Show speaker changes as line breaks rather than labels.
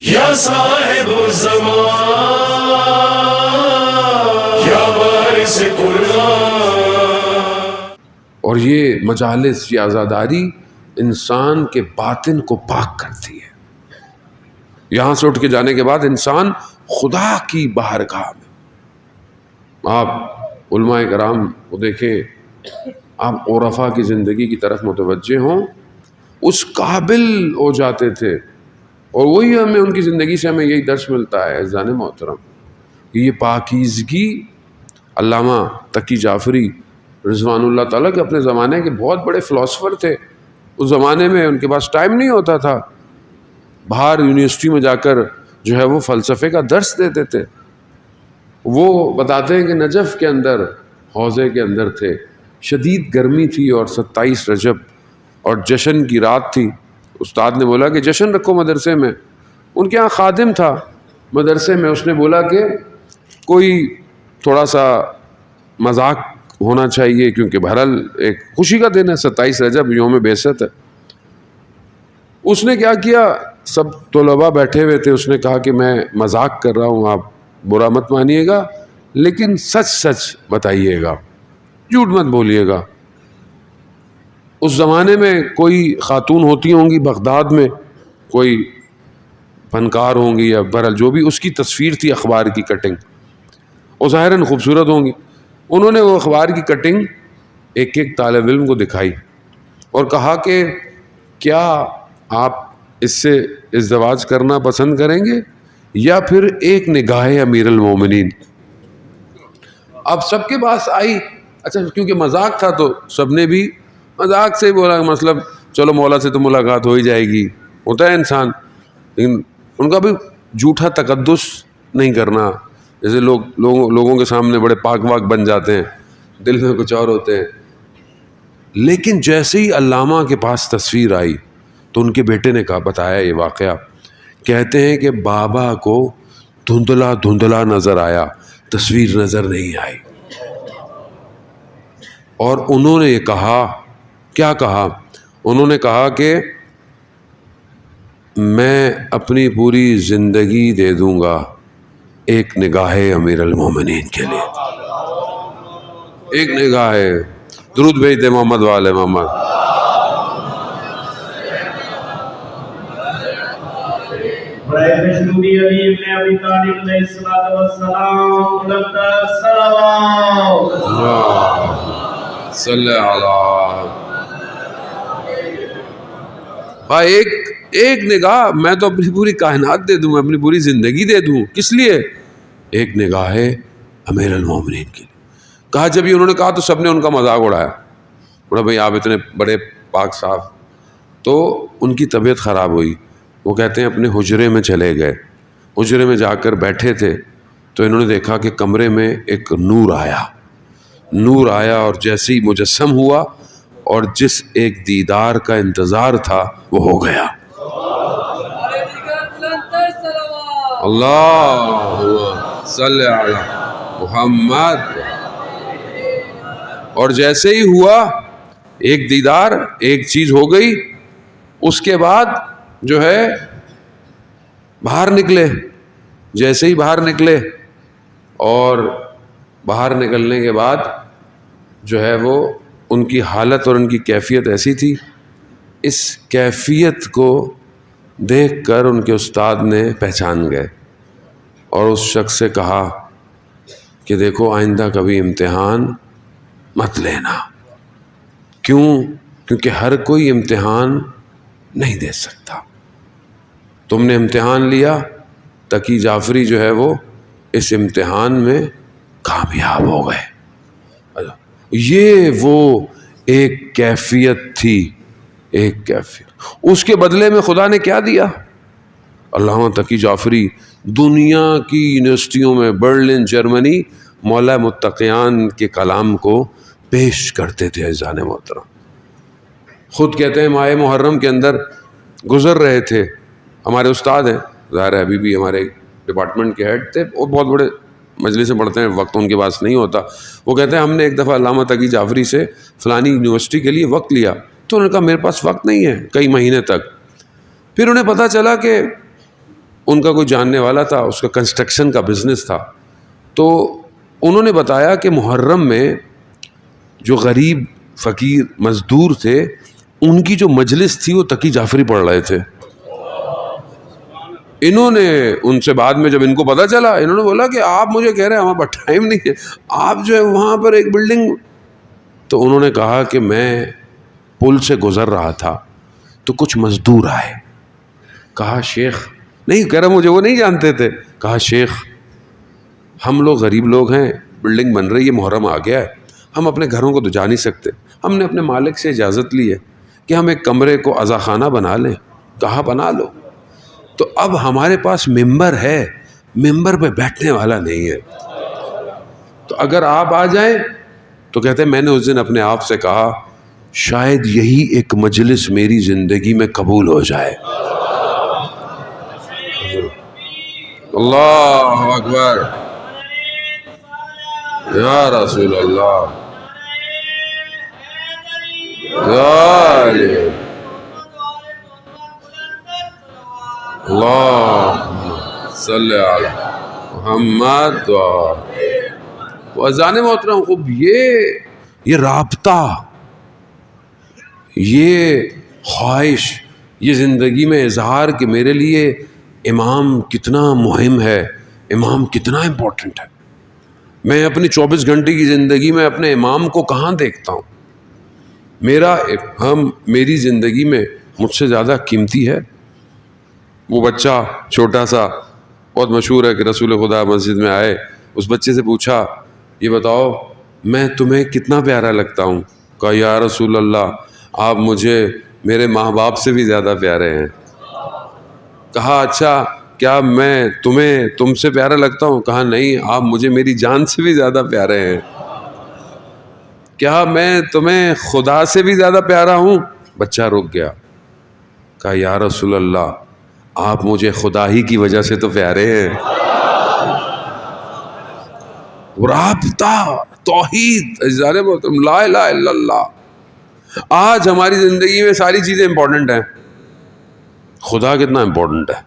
یا صاحب الزمان یا وارث قرآن۔
اور یہ مجالس، یہ عزاداری انسان کے باطن کو پاک کرتی ہے۔ یہاں سے اٹھ کے جانے کے بعد انسان خدا کی بارگاہ میں، آپ علماء کرام کو دیکھیں، آپ عرفا کی زندگی کی طرف متوجہ ہوں، اس قابل ہو جاتے تھے۔ اور وہی ہمیں ان کی زندگی سے ہمیں یہی درس ملتا ہے عزیزان محترم کہ یہ پاکیزگی۔ علامہ تقی جعفری رضوان اللہ تعالیٰ کے اپنے زمانے کے بہت بڑے فلاسفر تھے۔ اس زمانے میں ان کے پاس ٹائم نہیں ہوتا تھا، باہر یونیورسٹی میں جا کر جو ہے وہ فلسفے کا درس دیتے تھے۔ وہ بتاتے ہیں کہ نجف کے اندر، حوضے کے اندر تھے، شدید گرمی تھی اور 27 رجب اور جشن کی رات تھی۔ استاد نے بولا کہ جشن رکھو مدرسے میں۔ ان کے ہاں خادم تھا مدرسے میں، اس نے بولا کہ کوئی تھوڑا سا مذاق ہونا چاہیے کیونکہ بہرحال ایک خوشی کا دن ہے، 27 رجب یوم بعثت ہے۔ اس نے کیا کیا، سب طلباء بیٹھے ہوئے تھے، اس نے کہا کہ میں مذاق کر رہا ہوں، آپ برا مت مانیے گا، لیکن سچ سچ بتائیے گا، جھوٹ مت بولیے گا۔ اس زمانے میں کوئی خاتون ہوتی ہوں گی بغداد میں، کوئی فنکار ہوں گی یا بہرحال جو بھی، اس کی تصویر تھی اخبار کی کٹنگ، وہ ظاہراً خوبصورت ہوں گی۔ انہوں نے وہ اخبار کی کٹنگ ایک ایک طالب علم کو دکھائی اور کہا کہ کیا آپ اس سے ازدواج کرنا پسند کریں گے یا پھر ایک نگاہ امیر المومنین۔ اب سب کے پاس آئی، اچھا کیونکہ مذاق تھا تو سب نے بھی مذاق سے بولا، مطلب چلو مولا سے تو ملاقات ہو ہی جائے گی، ہوتا ہے انسان، لیکن ان کا بھی جھوٹا تقدس نہیں کرنا، جیسے لوگوں کے سامنے بڑے پاک واک بن جاتے ہیں، دل میں کچھ اور ہوتے ہیں۔ لیکن جیسے ہی علامہ کے پاس تصویر آئی تو ان کے بیٹے نے کہا، بتایا یہ واقعہ، کہتے ہیں کہ بابا کو دھندلا دھندلا نظر آیا، تصویر نظر نہیں آئی۔ اور انہوں نے یہ کہا، کیا کہا؟ انہوں نے کہا کہ میں اپنی پوری زندگی دے دوں گا ایک نگاہ امیر المومنین کے لیے، ایک نگاہ۔ درود بھیجتے محمد والے محمد۔
برائے مشروطی علی ابن ابی طالب علیہ السلام مقدس صلوات
صلی اللہ بھائی، ایک نگاہ، میں تو اپنی پوری کائنات دے دوں، میں اپنی پوری زندگی دے دوں، کس لیے؟ ایک نگاہ امیر المومنین کے لیے۔ کہا جب یہ انہوں نے کہا تو سب نے ان کا مذاق اڑایا، بولا بھائی آپ اتنے بڑے پاک صاف۔ تو ان کی طبیعت خراب ہوئی، وہ کہتے ہیں اپنے حجرے میں چلے گئے، حجرے میں جا کر بیٹھے تھے تو انہوں نے دیکھا کہ کمرے میں ایک نور آیا اور جیسے ہی مجسم ہوا اور جس ایک دیدار کا انتظار تھا وہ ہو گیا۔ اللہ صلی علی محمد۔ اور جیسے ہی ہوا ایک دیدار، ایک چیز ہو گئی، اس کے بعد جو ہے باہر نکلے، جیسے ہی باہر نکلے اور باہر نکلنے کے بعد جو ہے وہ ان کی حالت اور ان کی کیفیت ایسی تھی، اس کیفیت کو دیکھ کر ان کے استاد نے پہچان گئے اور اس شخص سے کہا کہ دیکھو آئندہ کبھی امتحان مت لینا۔ کیوں؟ کیونکہ ہر کوئی امتحان نہیں دے سکتا، تم نے امتحان لیا، تقی جعفری جو ہے وہ اس امتحان میں کامیاب ہو گئے۔ یہ وہ ایک کیفیت تھی، ایک کیفیت۔ اس کے بدلے میں خدا نے کیا دیا؟ علامہ تقی جعفری دنیا کی یونیورسٹیوں میں، برلن جرمنی، مولا متقیان کے کلام کو پیش کرتے تھے عزیزان محترم۔ خود کہتے ہیں ماہ محرم کے اندر گزر رہے تھے، ہمارے استاد ہیں ظاہر ہے، ابھی بھی ہمارے ڈپارٹمنٹ کے ہیڈ تھے، وہ بہت بڑے مجلس میں پڑھتے ہیں، وقت ان کے پاس نہیں ہوتا۔ وہ کہتے ہیں ہم نے ایک دفعہ علامہ تقی جعفری سے فلانی یونیورسٹی کے لیے وقت لیا، تو انہوں نے کہا میرے پاس وقت نہیں ہے کئی مہینے تک۔ پھر انہیں پتہ چلا کہ ان کا کوئی جاننے والا تھا، اس کا کنسٹرکشن کا بزنس تھا، تو انہوں نے بتایا کہ محرم میں جو غریب فقیر مزدور تھے ان کی جو مجلس تھی وہ تقی جعفری پڑھ رہے تھے. انہوں نے ان سے بعد میں جب ان کو پتہ چلا، انہوں نے بولا کہ آپ مجھے کہہ رہے ہیں ہمارے پاس ٹائم نہیں ہے، آپ جو ہے وہاں پر ایک بلڈنگ. تو انہوں نے کہا کہ میں پل سے گزر رہا تھا تو کچھ مزدور آئے. کہا شیخ، نہیں کہہ رہا مجھے وہ نہیں جانتے تھے. کہا شیخ ہم لوگ غریب لوگ ہیں، بلڈنگ بن رہی ہے، محرم آ گیا ہے، ہم اپنے گھروں کو تو جا نہیں سکتے، ہم نے اپنے مالک سے اجازت لی ہے کہ ہم ایک کمرے کو عزا خانہ بنا لیں. کہا بنا لو. تو اب ہمارے پاس ممبر ہے، ممبر پہ بیٹھنے والا نہیں ہے، تو اگر آپ آ جائیں. تو کہتے ہیں میں نے اس دن اپنے آپ سے کہا شاید یہی ایک مجلس میری زندگی میں قبول ہو جائے. اللہ اکبر یا رسول اللہ یا علی اللہ صلی علی محمد. وزان محترم خوب یہ رابطہ، یہ خواہش، یہ زندگی میں اظہار کہ میرے لیے امام کتنا مہم ہے، امام کتنا امپورٹنٹ ہے. میں اپنی 24 گھنٹے کی زندگی میں اپنے امام کو کہاں دیکھتا ہوں. میری زندگی میں مجھ سے زیادہ قیمتی ہے وہ بچہ چھوٹا سا، بہت مشہور ہے کہ رسول خدا مسجد میں آئے، اس بچے سے پوچھا یہ بتاؤ میں تمہیں کتنا پیارا لگتا ہوں. کہا یا رسول اللہ آپ مجھے میرے ماں باپ سے بھی زیادہ پیارے ہیں. کہا اچھا کیا میں تم سے پیارا لگتا ہوں؟ کہا نہیں، آپ مجھے میری جان سے بھی زیادہ پیارے ہیں. کیا میں تمہیں خدا سے بھی زیادہ پیارا ہوں؟ بچہ رک گیا. کہا یا رسول اللہ آپ مجھے خدا ہی کی وجہ سے تو پیارے ہیں. رابطہ، توحید، لا الہ الا اللہ. آج ہماری زندگی میں ساری چیزیں امپورٹنٹ ہیں، خدا کتنا امپورٹنٹ ہے.